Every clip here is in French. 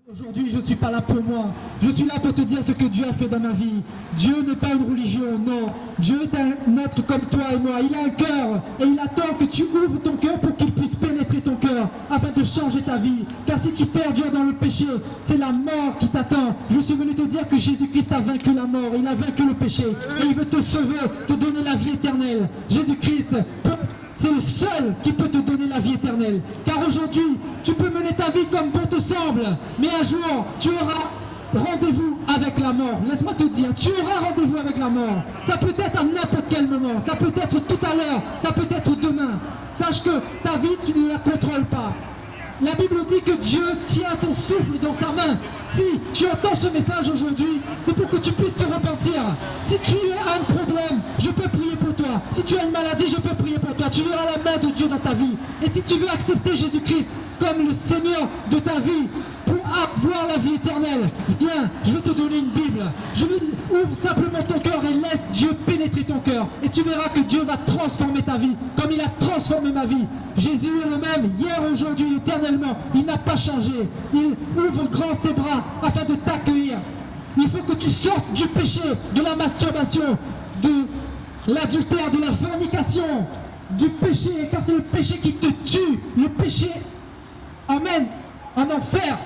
Aujourd'hui, je ne suis pas là pour moi. Je suis là pour te dire ce que Dieu a fait dans ma vie. Dieu n'est pas une religion, non. Dieu est un être comme toi et moi. Il a un cœur et il attend que tu ouvres ton cœur pour qu'il puisse pénétrer ton cœur afin de changer ta vie. Car si tu perdures dans le péché, c'est la mort qui t'attend. Je suis venu te dire que Jésus-Christ a vaincu la mort. Il a vaincu le péché et il veut te sauver, te donner la vie éternelle. Jésus-Christ, c'est le seul qui peut te donner la vie éternelle. Car aujourd'hui, tu peux mener ta vie comme bon te semble. Mais un jour, tu auras rendez-vous avec la mort. Laisse-moi te dire, tu auras rendez-vous avec la mort. Ça peut être à n'importe quel moment. Ça peut être tout à l'heure. Ça peut être demain. Sache que ta vie, tu ne la contrôles pas. La Bible dit que Dieu tient ton souffle dans sa main. Si tu entends ce message aujourd'hui, c'est pour que tu puisses te repentir. Si tu as un problème, je peux prier pour toi. Si tu as une maladie, je peux prier pour toi. Tu verras la main de Dieu dans ta vie. Et si tu veux accepter Jésus-Christ comme le Seigneur de ta vie, pour avoir la vie éternelle, viens, je vais te donner une Bible. Ouvre simplement ton cœur et laisse Dieu pénétrer ton cœur. Et tu verras que Dieu va transformer ta vie, comme il a transformé ma vie. Jésus est le même, hier, aujourd'hui, éternellement. Il n'a pas changé. Il ouvre grand ses bras afin de t'accueillir. Il faut que tu sortes du péché, de la masturbation, de l'adultère, de la fornication, du péché, car c'est le péché qui te tue. Le péché emmène en enfer.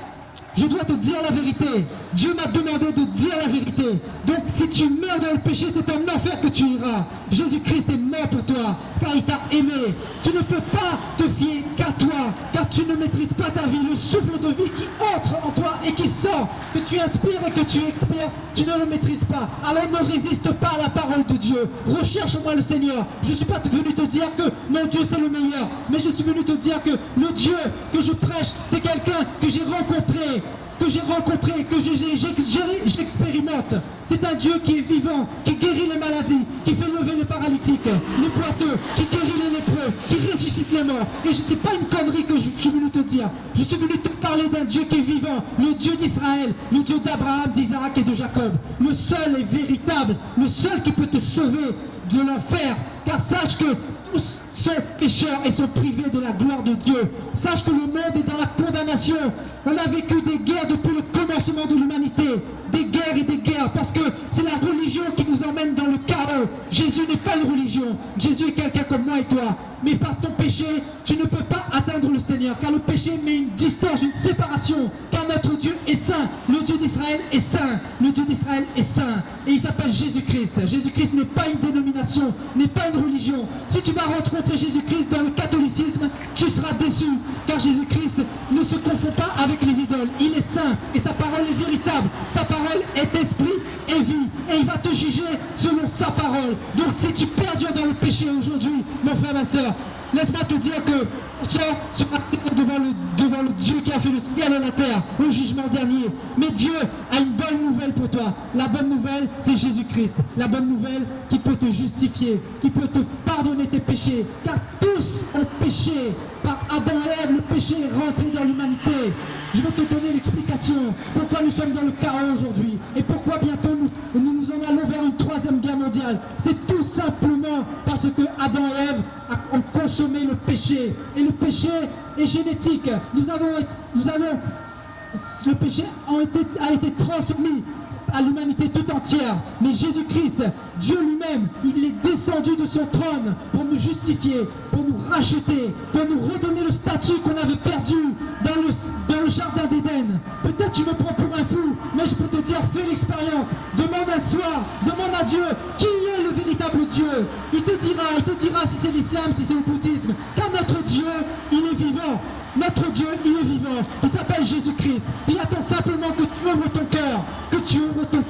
Je dois te dire la vérité. Dieu m'a demandé de dire la vérité. Donc si tu meurs dans le péché, c'est en enfer que tu iras. Jésus-Christ est mort pour toi, car il t'a aimé. Tu ne peux pas te fier qu'à toi, car tu ne maîtrises pas ta vie. Le souffle de vie qui entre en toi et qui sort, que tu inspires et que tu expires, tu ne le maîtrises pas. Alors ne résiste pas à la parole de Dieu. Recherche-moi le Seigneur. Je ne suis pas venu te dire que mon Dieu c'est le meilleur, mais je suis venu te dire que le Dieu que je prêche, c'est quelqu'un que j'ai rencontré, que j'expérimente. C'est un Dieu qui est vivant, qui guérit les maladies, qui fait lever les paralytiques, les boiteux, qui guérit les lépreux, qui ressuscite les morts. Et ce n'est pas une connerie que je suis venu te dire. Je suis venu te parler d'un Dieu qui est vivant, le Dieu d'Israël, le Dieu d'Abraham, d'Isaac et de Jacob. Le seul est véritable, le seul qui peut te sauver de l'enfer. Car sache que tous sont pécheurs et sont privés de la gloire de Dieu. Sache que le monde est dans la condamnation. On a vécu des guerres depuis le commencement de l'humanité. Des guerres et des guerres, parce que c'est la religion qui nous emmène dans le chaos. Jésus n'est pas une religion. Jésus est quelqu'un comme moi et toi. Mais par ton péché, tu ne peux pas atteindre le Seigneur, car le péché met une distance, une séparation. Car notre Dieu est saint. Le Dieu d'Israël est saint. Le Dieu d'Israël est saint. Et il s'appelle Jésus-Christ. Jésus-Christ n'est pas une dénomination, n'est pas une religion. Si tu vas rencontrer Jésus-Christ dans le catholicisme, tu seras déçu. Car Jésus-Christ ne se confond pas avec les idoles. Il est saint et sa parole est véritable. Sa parole est esprit et vie. Et il va te juger selon sa parole. Donc si tu perdures dans le péché aujourd'hui, mon frère, ma soeur, laisse-moi te dire que sera devant le Dieu qui a fait le ciel et la terre au jugement dernier. Mais Dieu a une bonne nouvelle pour toi. La bonne nouvelle, c'est Jésus-Christ. La bonne nouvelle qui peut te justifier, qui peut te pardonner tes péchés. Car tous ont péché. Par Adam et Ève, le péché est rentré dans l'humanité. Je vais te donner l'explication pourquoi nous sommes dans le chaos aujourd'hui et pourquoi bientôt nous nous en allons vers une troisième guerre mondiale. C'est tout simplement parce que Adam et Ève ont consommé le péché. Et le péché est génétique. Le péché a été transmis à l'humanité tout entière. Mais Jésus-Christ, Dieu lui-même, il est descendu de son trône pour nous justifier, pour nous racheter, pour nous redonner le statut qu'on avait perdu dans le jardin d'Éden. Peut-être tu me prends pour un fou, mais je peux te dire, fais l'expérience. Demande un soir, demande à Dieu qui est le véritable Dieu. Il te dira si c'est l'islam, si c'est le bouddhisme. Car notre Dieu, il est vivant. Notre Dieu, il est vivant. Il s'appelle Jésus-Christ. Il attend simplement que tu ouvres ton cœur, que tu ouvres ton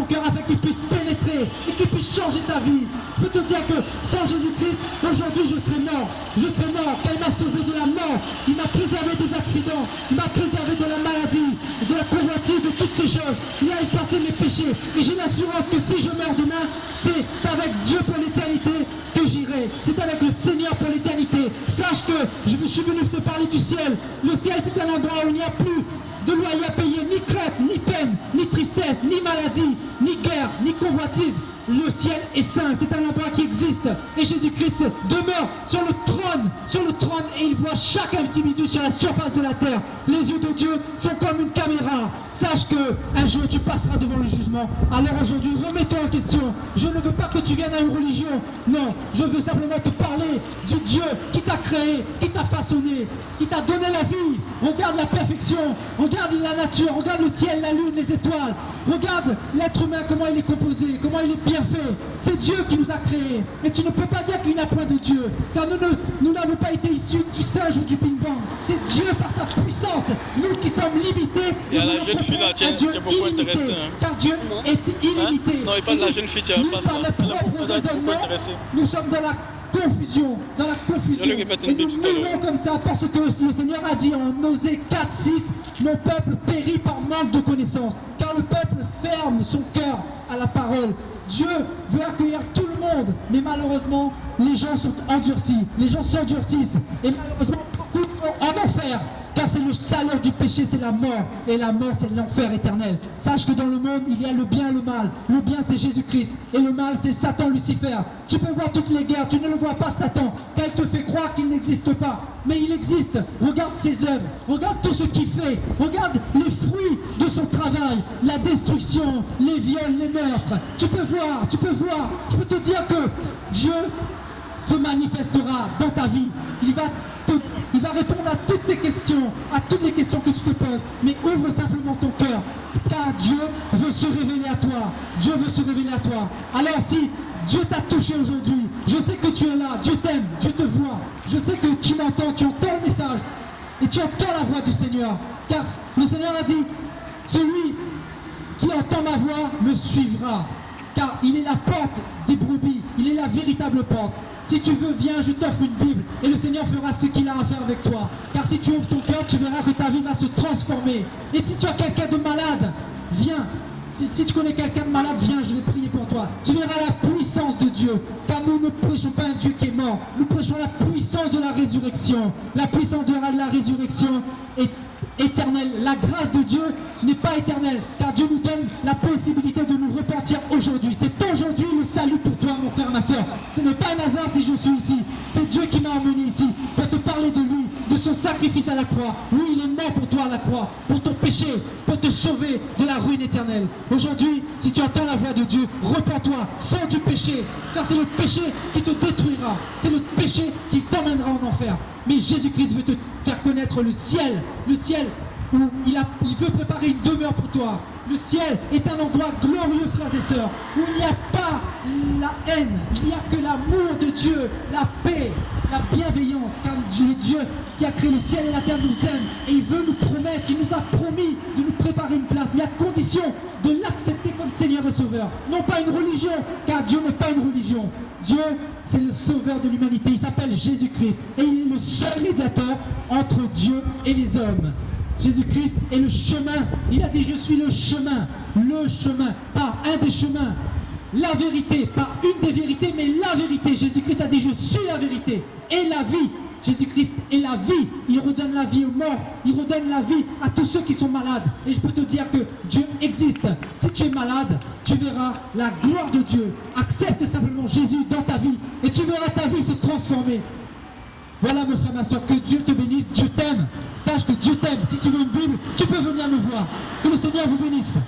cœur afin qu'il puisse pénétrer et qu'il puisse changer ta vie. Je peux te dire que sans Jésus-Christ, aujourd'hui je serais mort. Je serais mort, car il m'a sauvé de la mort. Il m'a préservé des accidents. Il m'a préservé de la maladie, de la convoitise, de toutes ces choses. Il a effacé mes péchés. Et j'ai l'assurance que si je meurs demain, c'est avec Dieu pour l'éternité que j'irai. C'est avec le Seigneur pour l'éternité. Sache que je me suis venu te parler du ciel. Le ciel, c'est un endroit où il n'y a plus de loyer à payer, ni crainte, ni peine, ni tristesse, ni maladie, ni guerre, ni convoitise. le ciel est saint, c'est un endroit qui existe. Et Jésus-Christ demeure sur le trône, et il voit chaque individu sur la surface de la terre. Les yeux de Dieu sont comme une caméra. Sache que un jour tu passeras devant le jugement. Alors aujourd'hui, remets-toi en question. Je ne veux pas que tu viennes à une religion. Non, je veux simplement te parler du Dieu qui t'a créé, qui t'a façonné, qui t'a donné la vie. Regarde la perfection, regarde la nature, regarde le ciel, la lune, les étoiles. Regarde l'être humain, comment il est composé, comment il est bien fait. C'est Dieu qui nous a créés. Et tu ne peux pas dire qu'il n'y a point de Dieu. Car nous n'avons pas été issus du singe ou du ping-pong. C'est Dieu par sa puissance. Nous qui sommes limités. Il y a la jeune fille là, tiens, c'est beaucoup intéressant. Car Dieu est illimité. Non, il parle de la jeune fille, tiens, nous, par notre propre raisonnement, nous sommes dans la confusion, et nous mourons comme ça parce que le Seigneur a dit en Osée 4:6, mon peuple périt par manque de connaissance, car le peuple ferme son cœur à la parole. Dieu veut accueillir tout le monde, mais malheureusement les gens sont endurcis, les gens s'endurcissent, et malheureusement beaucoup vont en enfer. Car c'est le salaire du péché, c'est la mort. Et la mort, c'est l'enfer éternel. Sache que dans le monde, il y a le bien et le mal. Le bien, c'est Jésus-Christ. Et le mal, c'est Satan, Lucifer. Tu peux voir toutes les guerres, tu ne le vois pas, Satan. Car il te fait croire qu'il n'existe pas. Mais il existe. Regarde ses œuvres. Regarde tout ce qu'il fait. Regarde les fruits de son travail. La destruction, les viols, les meurtres. Tu peux voir. Je peux te dire que Dieu se manifestera dans ta vie. Il va répondre à toutes tes questions, à toutes les questions que tu te poses. Mais ouvre simplement ton cœur, car Dieu veut se révéler à toi. Dieu veut se révéler à toi. Alors si Dieu t'a touché aujourd'hui, je sais que tu es là, Dieu t'aime, Dieu te voit. Je sais que tu m'entends, tu entends le message. Et tu entends la voix du Seigneur. Car le Seigneur a dit, celui qui entend ma voix me suivra. Car il est la porte des brebis, il est la véritable porte. Si tu veux, viens, je t'offre une Bible et le Seigneur fera ce qu'il a à faire avec toi. Car si tu ouvres ton cœur, tu verras que ta vie va se transformer. Et si tu as quelqu'un de malade, viens. Si tu connais quelqu'un de malade, viens, je vais prier pour toi. Tu verras la puissance de Dieu. Car nous ne prêchons pas un Dieu qui est mort. Nous prêchons la puissance de la résurrection. La puissance de la résurrection est éternelle. La grâce de Dieu n'est pas éternelle. Car Dieu nous donne la possibilité de nous repentir aujourd'hui. C'est aujourd'hui le salut pour toi, mon frère, ma soeur. Ce n'est pas un hasard si je suis ici. C'est Dieu qui m'a emmené ici pour te parler de lui, de son sacrifice à la croix. Oui, il est mort pour toi à la croix, pour ton péché, pour te sauver de la ruine éternelle. Aujourd'hui, si tu entends la voix de Dieu, repens-toi, sors du péché, car c'est le péché qui te détruira. C'est le péché qui t'emmènera en enfer. Mais Jésus-Christ veut te faire connaître le ciel où il veut préparer une demeure pour toi. Le ciel est un endroit glorieux, frères et sœurs, où il n'y a pas la haine, il n'y a que l'amour de Dieu, la paix, la bienveillance, car Dieu qui a créé le ciel et la terre nous aime, et il veut nous promettre, il nous a promis de nous préparer une place, mais à condition de l'accepter comme Seigneur et Sauveur. Non pas une religion, car Dieu n'est pas une religion. Dieu, c'est le Sauveur de l'humanité, il s'appelle Jésus-Christ, et il est le seul médiateur entre Dieu et les hommes. Jésus-Christ est le chemin. Il a dit, je suis le chemin, pas un des chemins. La vérité, pas une des vérités, mais la vérité. Jésus-Christ a dit, je suis la vérité et la vie. Jésus-Christ est la vie. Il redonne la vie aux morts. Il redonne la vie à tous ceux qui sont malades. Et je peux te dire que Dieu existe. Si tu es malade, tu verras la gloire de Dieu. Accepte simplement Jésus dans ta vie et tu verras ta vie se transformer. Voilà, mon frère, ma soeur, que Dieu te bénisse, Dieu t'aime. Sache que Dieu t'aime. Si tu veux une Bible, tu peux venir me voir. Que le Seigneur vous bénisse.